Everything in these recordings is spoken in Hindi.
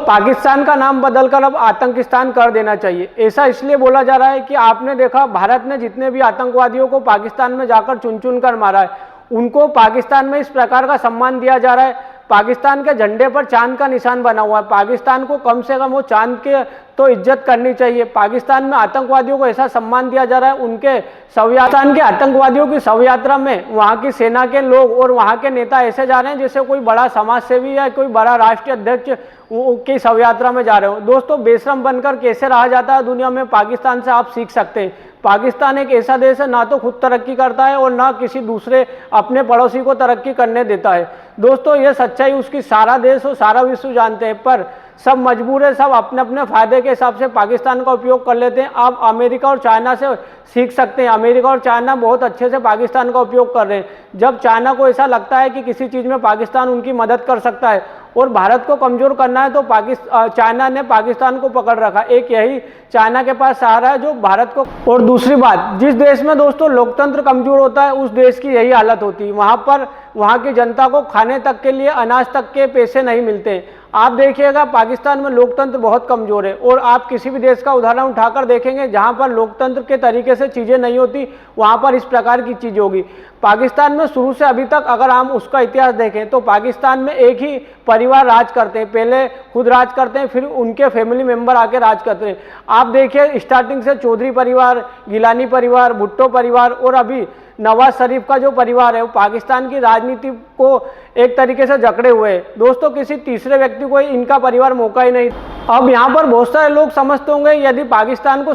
पाकिस्तान का नाम बदलकर अब आतंकिस्तान कर देना चाहिए। ऐसा इसलिए बोला जा रहा है कि आपने देखा भारत ने जितने भी आतंकवादियों को पाकिस्तान में जाकर चुन चुन कर मारा है, उनको पाकिस्तान में इस प्रकार का सम्मान दिया जा रहा है। पाकिस्तान के झंडे पर चांद का निशान बना हुआ है। पाकिस्तान को कम से कम वो चांद के तो इज्जत करनी चाहिए। पाकिस्तान में आतंकवादियों को ऐसा सम्मान दिया जा रहा है। उनके पाकिस्तान के आतंकवादियों की शव यात्रा में वहां की सेना के लोग और वहां के नेता ऐसे जा रहे हैं जैसे कोई बड़ा समाज सेवी या कोई बड़ा राष्ट्रीय अध्यक्ष की शव यात्रा में जा रहे हो। दोस्तों, बेशरम बनकर कैसे रहा जाता है दुनिया में, पाकिस्तान से आप सीख सकते हैं। पाकिस्तान एक ऐसा देश है ना तो खुद तरक्की करता है और ना किसी दूसरे अपने पड़ोसी को तरक्की करने देता है। दोस्तों, ये सच्चाई उसकी सारा देश और सारा विश्व जानते हैं, पर सब मजबूर है, सब अपने अपने फायदे के हिसाब से पाकिस्तान का उपयोग कर लेते हैं। आप अमेरिका और चाइना से सीख सकते हैं। अमेरिका और चाइना बहुत अच्छे से पाकिस्तान का उपयोग कर रहे हैं। जब चाइना को ऐसा लगता है कि किसी चीज़ में पाकिस्तान उनकी मदद कर सकता है और भारत को कमज़ोर करना है, तो चाइना ने पाकिस्तान को पकड़ रखा। एक यही चाइना के पास सहारा है जो भारत को। और दूसरी बात, जिस देश में दोस्तों लोकतंत्र कमज़ोर होता है उस देश की यही हालत होती है। वहाँ की जनता को खाने तक के लिए अनाज तक के पैसे नहीं मिलते। आप देखिएगा पाकिस्तान में लोकतंत्र बहुत कमज़ोर है। और आप किसी भी देश का उदाहरण उठाकर देखेंगे जहाँ पर लोकतंत्र के तरीके से चीज़ें नहीं होती, वहाँ पर इस प्रकार की चीज़ होगी। पाकिस्तान में शुरू से अभी तक अगर हम उसका इतिहास देखें तो पाकिस्तान में एक ही परिवार राज करते हैं। पहले खुद राज करते हैं, फिर उनके फैमिली मेंबर आके राज करते हैं। आप देखिए स्टार्टिंग से चौधरी परिवार, गिलानी परिवार, भुट्टो परिवार और अभी नवाज शरीफ का जो परिवार है वो पाकिस्तान की राजनीति को एक तरीके से जकड़े हुए हैं। दोस्तों, किसी तीसरे व्यक्ति को इनका परिवार मौका ही नहीं। अब यहाँ पर बहुत सारे लोग समझते होंगे यदि पाकिस्तान को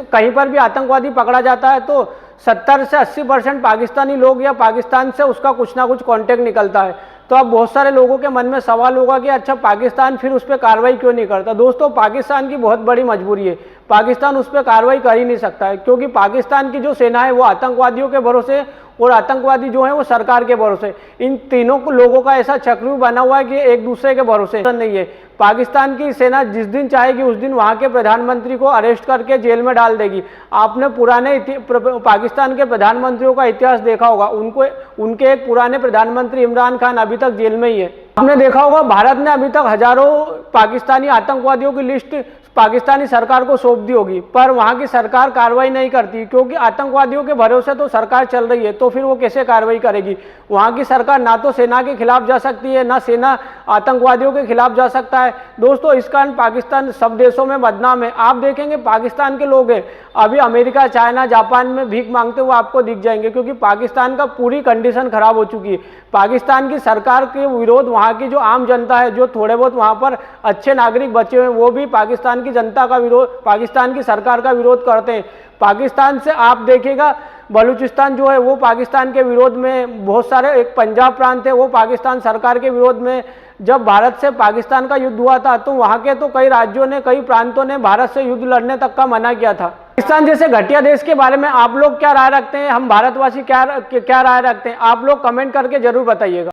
कहीं पर भी आतंकवादी पकड़ा जाता है तो 70 से 80% पाकिस्तानी लोग या पाकिस्तान से उसका कुछ ना कुछ कांटेक्ट निकलता है। तो अब बहुत सारे लोगों के मन में सवाल होगा कि अच्छा पाकिस्तान फिर उस पर कार्रवाई क्यों नहीं करता। दोस्तों, पाकिस्तान की बहुत बड़ी मजबूरी है, पाकिस्तान उस पर कार्रवाई कर ही नहीं सकता है, क्योंकि पाकिस्तान की जो सेना है वो आतंकवादियों के भरोसे और आतंकवादी जो है वो सरकार के भरोसे। इन तीनों लोगों का ऐसा चक्रव्यूह बना हुआ है कि एक दूसरे के भरोसे नहीं है। पाकिस्तान की सेना जिस दिन चाहेगी उस दिन वहां के प्रधानमंत्री को अरेस्ट करके जेल में डाल देगी। आपने पुराने पाकिस्तान के प्रधानमंत्रियों का इतिहास देखा होगा, उनके एक पुराने प्रधानमंत्री इमरान खान अभी तक जेल में ही है। आपने देखा होगा भारत ने अभी तक हजारों पाकिस्तानी आतंकवादियों की लिस्ट पाकिस्तानी सरकार को सौंप दी होगी, पर वहां की सरकार कार्रवाई नहीं करती, क्योंकि आतंकवादियों के भरोसे तो सरकार चल रही है, तो फिर वो कैसे कार्रवाई करेगी। वहां की सरकार ना तो सेना के खिलाफ जा सकती है, ना सेना आतंकवादियों के खिलाफ जा सकता है। दोस्तों, इस कारण पाकिस्तान सब देशों में बदनाम है। आप देखेंगे पाकिस्तान के लोग हैं अभी अमेरिका, चाइना, जापान में भीख मांगते हुए आपको दिख जाएंगे, क्योंकि पाकिस्तान का पूरी कंडीशन खराब हो चुकी है। पाकिस्तान की सरकार के विरोध वहाँ की जो आम जनता है, जो थोड़े बहुत वहाँ पर अच्छे नागरिक बचे हुए हैं, वो भी पाकिस्तान की जनता का विरोध, पाकिस्तान की सरकार का विरोध करते हैं। पाकिस्तान से आप देखिएगा बलूचिस्तान जो है वो पाकिस्तान के विरोध में, बहुत सारे एक पंजाब प्रांत है वो पाकिस्तान सरकार के विरोध में। जब भारत से पाकिस्तान का युद्ध हुआ था तो वहाँ के तो कई राज्यों ने, कई प्रांतों ने भारत से युद्ध लड़ने तक का मना किया था। पाकिस्तान जैसे घटिया देश के बारे में आप लोग क्या राय रखते हैं, हम भारतवासी क्या राय रखते हैं, आप लोग कमेंट करके जरूर बताइएगा।